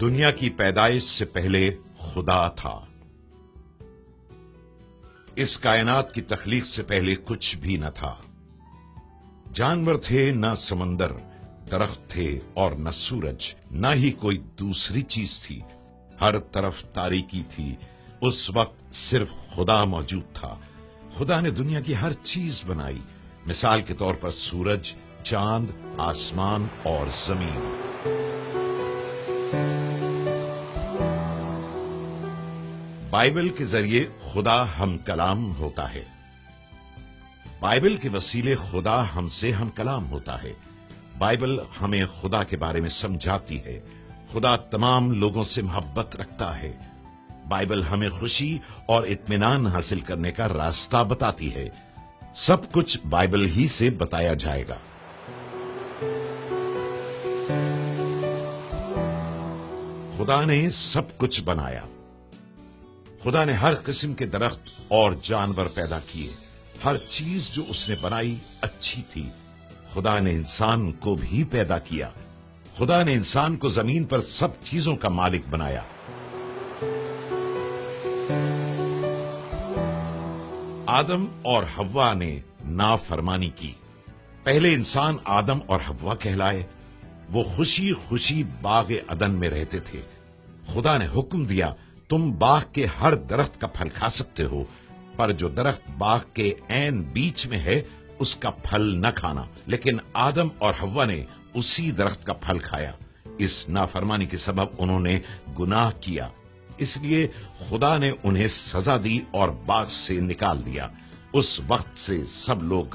دنیا کی پیدائش سے پہلے خدا تھا۔ اس کائنات کی تخلیق سے پہلے کچھ بھی نہ تھا۔ جانور تھے نہ سمندر، درخت تھے اور نہ سورج، نہ ہی کوئی دوسری چیز تھی۔ ہر طرف تاریکی تھی۔ اس وقت صرف خدا موجود تھا۔ خدا نے دنیا کی ہر چیز بنائی، مثال کے طور پر سورج، چاند، آسمان اور زمین۔ بائبل کے ذریعے خدا ہم کلام ہوتا ہے۔ بائبل کے وسیلے خدا ہم سے ہم کلام ہوتا ہے۔ بائبل ہمیں خدا کے بارے میں سمجھاتی ہے۔ خدا تمام لوگوں سے محبت رکھتا ہے۔ بائبل ہمیں خوشی اور اطمینان حاصل کرنے کا راستہ بتاتی ہے۔ سب کچھ بائبل ہی سے بتایا جائے گا۔ خدا نے سب کچھ بنایا۔ خدا نے ہر قسم کے درخت اور جانور پیدا کیے۔ ہر چیز جو اس نے بنائی اچھی تھی۔ خدا نے انسان کو بھی پیدا کیا۔ خدا نے انسان کو زمین پر سب چیزوں کا مالک بنایا۔ آدم اور حوا نے نافرمانی کی۔ پہلے انسان آدم اور حوا کہلائے۔ وہ خوشی خوشی باغ عدن میں رہتے تھے۔ خدا نے حکم دیا، تم باغ کے ہر درخت کا پھل کھا سکتے ہو، پر جو درخت باغ کے عین بیچ میں ہے اس کا پھل نہ کھانا۔ لیکن آدم اور حوا نے اسی درخت کا پھل کھایا۔ اس نافرمانی کے سبب انہوں نے گناہ کیا، اس لیے خدا نے انہیں سزا دی اور باغ سے نکال دیا۔ اس وقت سے سب لوگ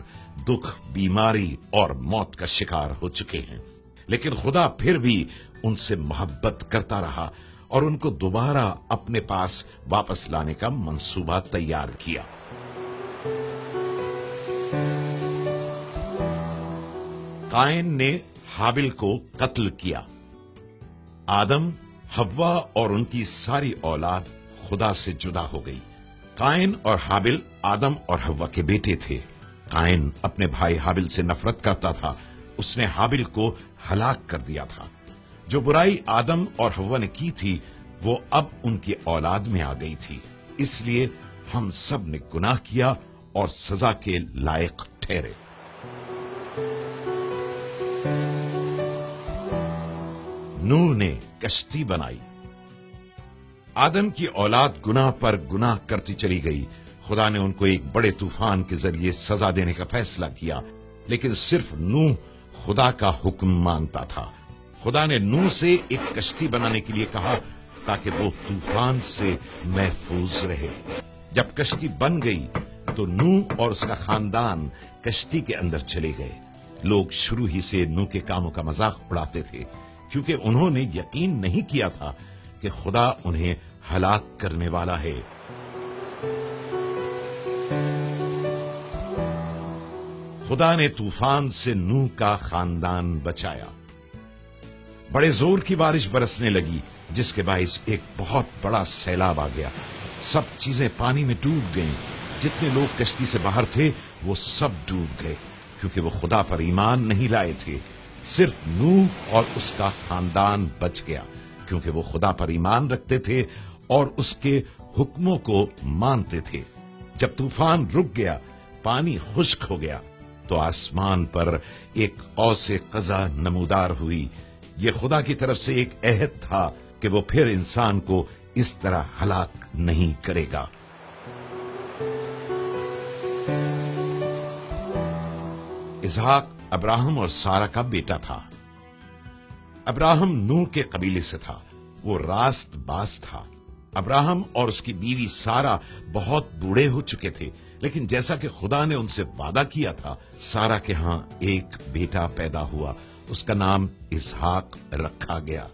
دکھ، بیماری اور موت کا شکار ہو چکے ہیں۔ لیکن خدا پھر بھی ان سے محبت کرتا رہا اور ان کو دوبارہ اپنے پاس واپس لانے کا منصوبہ تیار کیا۔ قائن نے حابل کو قتل کیا۔ آدم، حوا اور ان کی ساری اولاد خدا سے جدا ہو گئی۔ قائن اور حابل آدم اور حوا کے بیٹے تھے۔ قائن اپنے بھائی حابل سے نفرت کرتا تھا۔ اس نے حابل کو ہلاک کر دیا تھا۔ جو برائی آدم اور حوا نے کی تھی وہ اب ان کی اولاد میں آ گئی تھی۔ اس لیے ہم سب نے گناہ کیا اور سزا کے لائق ٹھہرے۔ نوح نے کشتی بنائی۔ آدم کی اولاد گناہ پر گناہ کرتی چلی گئی۔ خدا نے ان کو ایک بڑے طوفان کے ذریعے سزا دینے کا فیصلہ کیا، لیکن صرف نوح خدا کا حکم مانتا تھا۔ خدا نے نوح سے ایک کشتی بنانے کے لیے کہا تاکہ وہ طوفان سے محفوظ رہے۔ جب کشتی بن گئی تو نوح اور اس کا خاندان کشتی کے اندر چلے گئے۔ لوگ شروع ہی سے نوح کے کاموں کا مذاق اڑاتے تھے، کیونکہ انہوں نے یقین نہیں کیا تھا کہ خدا انہیں ہلاک کرنے والا ہے۔ خدا نے طوفان سے نوح کا خاندان بچایا۔ بڑے زور کی بارش برسنے لگی، جس کے باعث ایک بہت بڑا سیلاب آ گیا۔ سب چیزیں پانی میں ڈوب گئیں۔ جتنے لوگ کشتی سے باہر تھے وہ سب ڈوب گئے، کیونکہ وہ خدا پر ایمان نہیں لائے تھے۔ صرف نوح اور اس کا خاندان بچ گیا، کیونکہ وہ خدا پر ایمان رکھتے تھے اور اس کے حکموں کو مانتے تھے۔ جب طوفان رک گیا، پانی خشک ہو گیا، تو آسمان پر ایک قوس قزح نمودار ہوئی۔ یہ خدا کی طرف سے ایک عہد تھا کہ وہ پھر انسان کو اس طرح ہلاک نہیں کرے گا۔ اسحاق ابراہم اور سارہ کا بیٹا تھا۔ ابراہم نوح کے قبیلے سے تھا۔ وہ راست باز تھا۔ ابراہم اور اس کی بیوی سارہ بہت بوڑھے ہو چکے تھے، لیکن جیسا کہ خدا نے ان سے وعدہ کیا تھا، سارہ کے ہاں ایک بیٹا پیدا ہوا۔ اس کا نام اسحاق رکھا گیا۔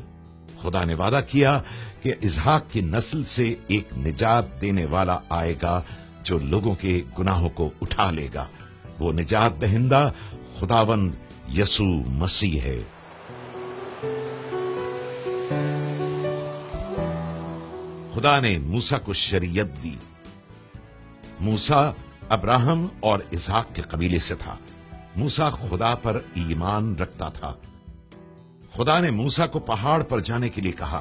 خدا نے وعدہ کیا کہ اسحاق کی نسل سے ایک نجات دینے والا آئے گا جو لوگوں کے گناہوں کو اٹھا لے گا۔ وہ نجات دہندہ خداوند یسوع مسیح ہے۔ خدا نے موسیٰ کو شریعت دی۔ موسیٰ ابراہم اور اسحاق کے قبیلے سے تھا۔ موسیٰ خدا پر ایمان رکھتا تھا۔ خدا نے موسیٰ کو پہاڑ پر جانے کے لیے کہا۔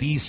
30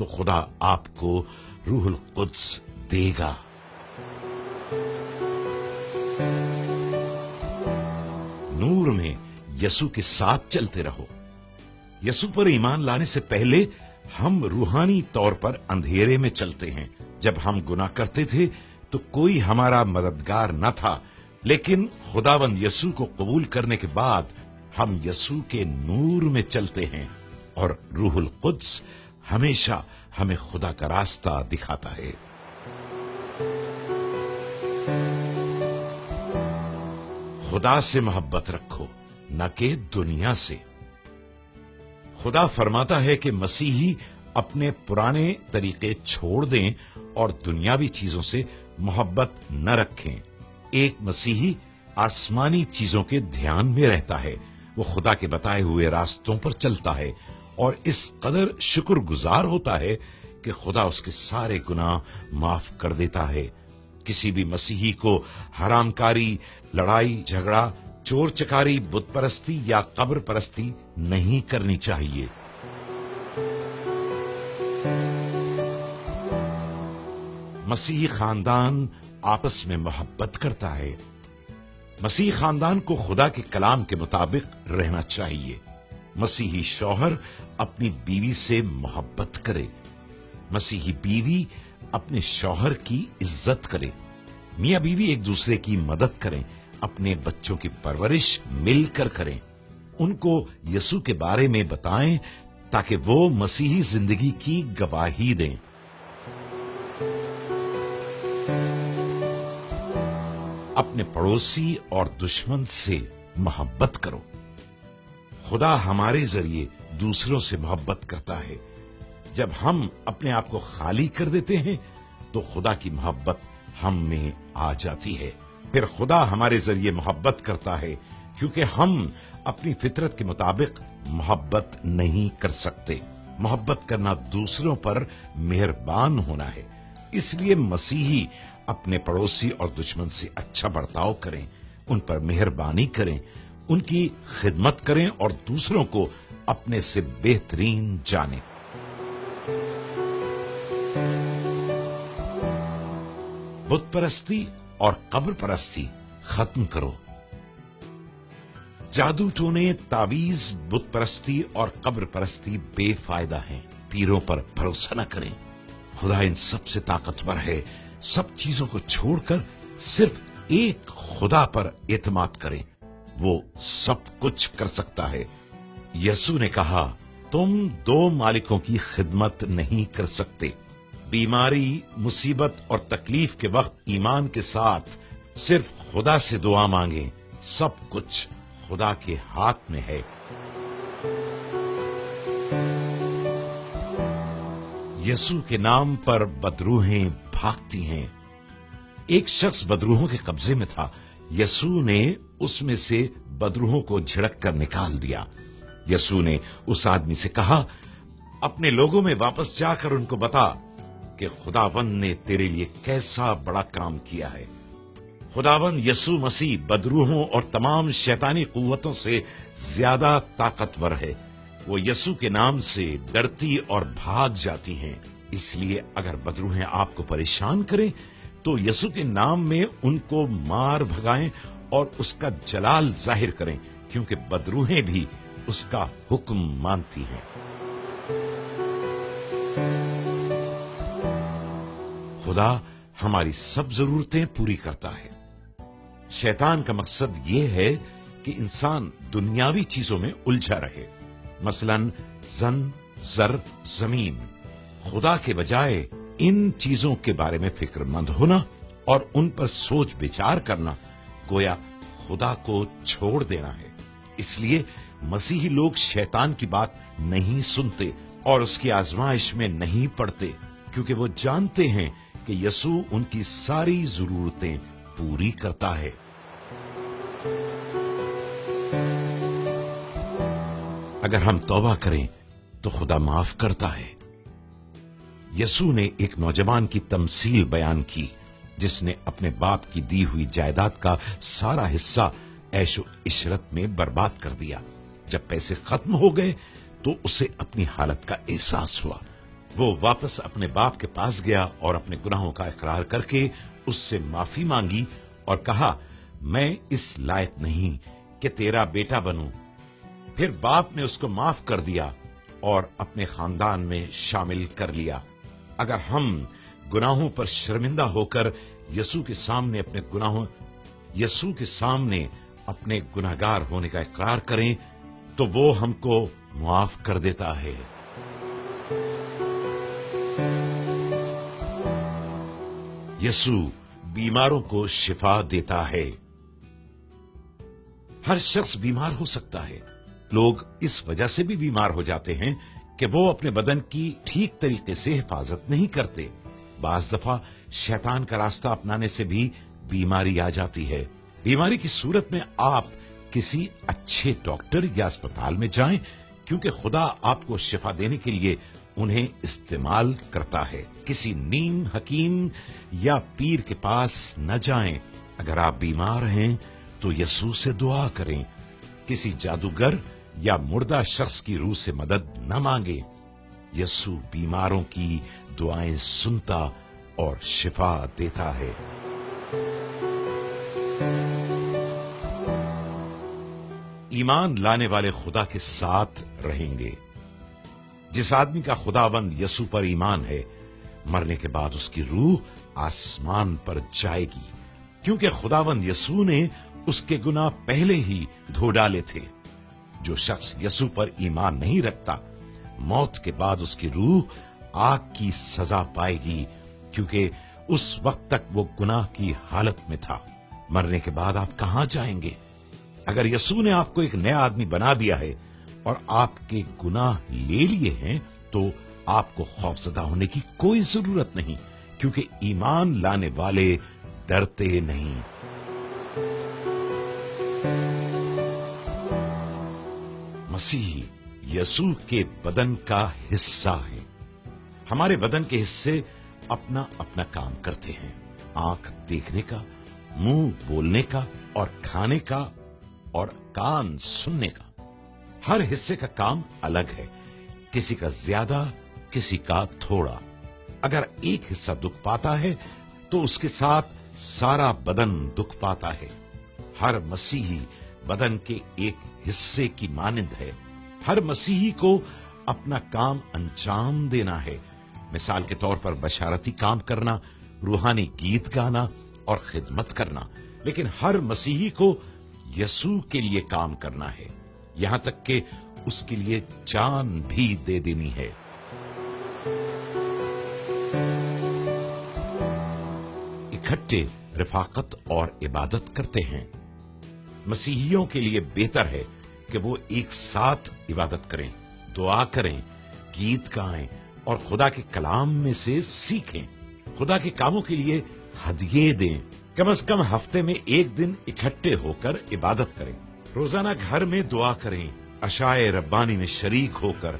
تو خدا آپ کو روح القدس دے گا۔ نور میں یسوع کے ساتھ چلتے رہو۔ یسوع پر ایمان لانے سے پہلے ہم روحانی طور پر اندھیرے میں چلتے ہیں۔ جب ہم گناہ کرتے تھے تو کوئی ہمارا مددگار نہ تھا، لیکن خداوند یسوع کو قبول کرنے کے بعد ہم یسوع کے نور میں چلتے ہیں، اور روح القدس ہمیشہ ہمیں خدا کا راستہ دکھاتا ہے۔ خدا سے محبت رکھو، نہ کہ دنیا سے۔ خدا فرماتا ہے کہ مسیحی اپنے پرانے طریقے چھوڑ دیں اور دنیاوی چیزوں سے محبت نہ رکھیں۔ ایک مسیحی آسمانی چیزوں کے دھیان میں رہتا ہے، وہ خدا کے بتائے ہوئے راستوں پر چلتا ہے اور اس قدر شکر گزار ہوتا ہے کہ خدا اس کے سارے گناہ معاف کر دیتا ہے۔ کسی بھی مسیحی کو حرام کاری، لڑائی جھگڑا، چور چکاری، بت پرستی یا قبر پرستی نہیں کرنی چاہیے۔ مسیحی خاندان آپس میں محبت کرتا ہے۔ مسیحی خاندان کو خدا کے کلام کے مطابق رہنا چاہیے۔ مسیحی شوہر اپنی بیوی سے محبت کرے، مسیحی بیوی اپنے شوہر کی عزت کرے، میاں بیوی ایک دوسرے کی مدد کریں، اپنے بچوں کی پرورش مل کر کریں، ان کو یسوع کے بارے میں بتائیں تاکہ وہ مسیحی زندگی کی گواہی دیں۔ اپنے پڑوسی اور دشمن سے محبت کرو۔ خدا ہمارے ذریعے دوسروں سے محبت کرتا ہے۔ جب ہم اپنے آپ کو خالی کر دیتے ہیں تو خدا کی محبت ہم میں آ جاتی ہے۔ پھر خدا ہمارے ذریعے محبت کرتا ہے کیونکہ ہم اپنی فطرت کے مطابق محبت نہیں کر سکتے۔ محبت کرنا دوسروں پر مہربان ہونا ہے۔ اس لیے مسیحی اپنے پڑوسی اور دشمن سے اچھا برتاؤ کریں، ان پر مہربانی کریں، ان کی خدمت کریں اور دوسروں کو اپنے سے بہترین جانیں۔ بت پرستی اور قبر پرستی ختم کرو۔ جادو ٹونے، تعویذ، بت پرستی اور قبر پرستی بے فائدہ ہیں۔ پیروں پر بھروسہ نہ کریں۔ خدا ان سب سے طاقتور ہے۔ سب چیزوں کو چھوڑ کر صرف ایک خدا پر اعتماد کریں، وہ سب کچھ کر سکتا ہے۔ یسوع نے کہا، تم دو مالکوں کی خدمت نہیں کر سکتے۔ بیماری، مصیبت اور تکلیف کے وقت ایمان کے ساتھ صرف خدا سے دعا مانگیں، سب کچھ خدا کے ہاتھ میں ہے۔ یسوع کے نام پر بدروحیں بھاگتی ہیں۔ ایک شخص بدروحوں کے قبضے میں تھا۔ یسوع نے اس میں سے بدروحوں کو جھڑک کر نکال دیا۔ یسوع نے اس آدمی سے کہا، اپنے لوگوں میں واپس جا کر ان کو بتا کہ خداوند نے تیرے لیے کیسا بڑا کام کیا ہے۔ خداوند یسوع مسیح بدروحوں اور تمام شیطانی قوتوں سے زیادہ طاقتور ہے۔ وہ یسوع کے نام سے ڈرتی اور بھاگ جاتی ہیں۔ اس لیے اگر بدروحیں آپ کو پریشان کریں تو یسوع کے نام میں ان کو مار بھگائیں اور اس کا جلال ظاہر کریں، کیونکہ بدروحیں بھی اس کا حکم مانتی ہیں۔ خدا ہماری سب ضرورتیں پوری کرتا ہے۔ شیطان کا مقصد یہ ہے کہ انسان دنیاوی چیزوں میں الجھا رہے، مثلا زن، زر، زمین۔ خدا کے بجائے ان چیزوں کے بارے میں فکر مند ہونا اور ان پر سوچ بچار کرنا گویا خدا کو چھوڑ دینا ہے۔ اس لیے مسیحی لوگ شیطان کی بات نہیں سنتے اور اس کی آزمائش میں نہیں پڑتے، کیونکہ وہ جانتے ہیں کہ یسوع ان کی ساری ضرورتیں پوری کرتا ہے۔ اگر ہم توبہ کریں تو خدا معاف کرتا ہے۔ یسوع نے ایک نوجوان کی تمثیل بیان کی جس نے اپنے باپ کی دی ہوئی جائیداد کا سارا حصہ عیش و عشرت میں برباد کر دیا۔ جب پیسے ختم ہو گئے تو اسے اپنی حالت کا احساس ہوا۔ وہ واپس اپنے باپ کے پاس گیا اور اپنے گناہوں کا اقرار کر کے اس سے معافی مانگی اور کہا، میں اس لائق نہیں کہ تیرا بیٹا بنوں۔ پھر باپ نے اس کو معاف کر دیا اور اپنے خاندان میں شامل کر لیا۔ اگر ہم گناہوں پر شرمندہ ہو کر یسوع کے سامنے اپنے گناہگار ہونے کا اقرار کریں تو وہ ہم کو معاف کر دیتا ہے۔ یسوع بیماروں کو شفا دیتا ہے۔ ہر شخص بیمار ہو سکتا ہے۔ لوگ اس وجہ سے بھی بیمار ہو جاتے ہیں کہ وہ اپنے بدن کی ٹھیک طریقے سے حفاظت نہیں کرتے۔ بعض دفعہ شیطان کا راستہ اپنانے سے بھی بیماری آ جاتی ہے۔ بیماری کی صورت میں آپ کسی اچھے ڈاکٹر یا اسپتال میں جائیں، کیونکہ خدا آپ کو شفا دینے کے لیے انہیں استعمال کرتا ہے۔ کسی نیم حکیم یا پیر کے پاس نہ جائیں۔ اگر آپ بیمار ہیں تو یسوع سے دعا کریں۔ کسی جادوگر یا مردہ شخص کی روح سے مدد نہ مانگے۔ یسوع بیماروں کی دعائیں سنتا اور شفا دیتا ہے۔ ایمان لانے والے خدا کے ساتھ رہیں گے۔ جس آدمی کا خداوند یسوع پر ایمان ہے، مرنے کے بعد اس کی روح آسمان پر جائے گی، کیونکہ خداوند یسوع نے اس کے گناہ پہلے ہی دھو ڈالے تھے۔ جو شخص یسوع پر ایمان نہیں رکھتا، موت کے بعد اس کی روح آگ کی سزا پائے گی، کیونکہ اس وقت تک وہ گناہ کی حالت میں تھا۔ مرنے کے بعد آپ کہاں جائیں گے؟ اگر یسوع نے آپ کو ایک نیا آدمی بنا دیا ہے اور آپ کے گناہ لے لیے ہیں تو آپ کو خوفزدہ ہونے کی کوئی ضرورت نہیں، کیونکہ ایمان لانے والے ڈرتے نہیں۔ مسیح یسوع کے بدن کا حصہ ہے۔ ہمارے بدن کے حصے اپنا اپنا کام کرتے ہیں۔ آنکھ دیکھنے کا، منہ بولنے کا اور کھانے کا، اور کان سننے کا۔ ہر حصے کا کام الگ ہے، کسی کا زیادہ، کسی کا تھوڑا۔ اگر ایک حصہ دکھ پاتا ہے تو اس کے ساتھ سارا بدن دکھ پاتا ہے۔ ہر مسیحی بدن کے ایک حصے کی مانند ہے۔ ہر مسیحی کو اپنا کام انجام دینا ہے۔ مثال کے طور پر بشارتی کام کرنا، روحانی گیت گانا اور خدمت کرنا۔ لیکن ہر مسیحی کو یسوع کے لیے کام کرنا ہے، یہاں تک کہ اس کے لیے جان بھی دے دینی ہے۔ اکٹھے رفاقت اور عبادت کرتے ہیں۔ مسیحیوں کے لیے بہتر ہے کہ وہ ایک ساتھ عبادت کریں، دعا کریں، گیت گائیں اور خدا کے کلام میں سے سیکھیں۔ خدا کے کاموں کے لیے ہدیے دیں۔ کم از کم ہفتے میں ایک دن اکٹھے ہو کر عبادت کریں۔ روزانہ گھر میں دعا کریں۔ عشائے ربانی میں شریک ہو کر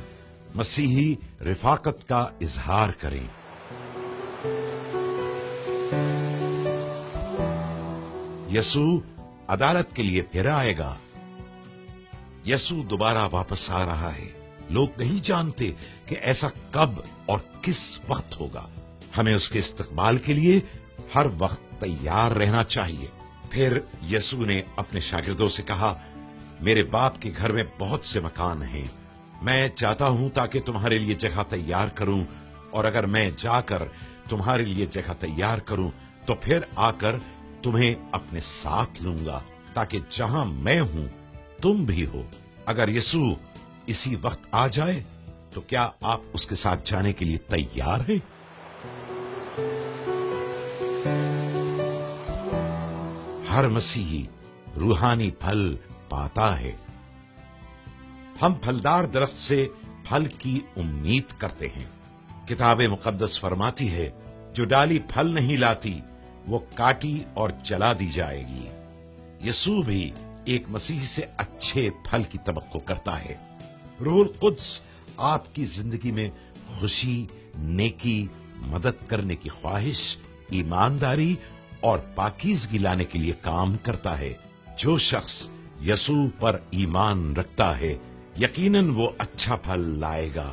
مسیحی رفاقت کا اظہار کریں۔ یسوع عدالت کے لیے پھر آئے گا۔ یسوع دوبارہ واپس آ رہا ہے۔ لوگ نہیں جانتے کہ ایسا کب اور کس وقت ہوگا۔ ہمیں اس کے استقبال کے لیے ہر وقت تیار رہنا چاہیے۔ پھر یسوع نے اپنے شاگردوں سے کہا، میرے باپ کے گھر میں بہت سے مکان ہیں۔ میں چاہتا ہوں تاکہ تمہارے لیے جگہ تیار کروں، اور اگر میں جا کر تمہارے لیے جگہ تیار کروں تو پھر آ کر تمہیں اپنے ساتھ لوں گا، تاکہ جہاں میں ہوں تم بھی ہو۔ اگر یسوع اسی وقت آ جائے تو کیا آپ اس کے ساتھ جانے کے لیے تیار ہیں؟ ہر مسیحی روحانی پھل پاتا ہے۔ ہم پھلدار درخت سے پھل کی امید کرتے ہیں۔ کتاب مقدس فرماتی ہے، جو ڈالی پھل نہیں لاتی وہ کاٹی اور جلا دی جائے گی۔ یسوع بھی ایک مسیح سے اچھے پھل کی توقع کرتا ہے۔ روح القدس آپ کی زندگی میں خوشی، نیکی، مدد کرنے کی خواہش، ایمانداری اور پاکیزگی لانے کے لیے کام کرتا ہے۔ جو شخص یسوع پر ایمان رکھتا ہے، یقیناً وہ اچھا پھل لائے گا۔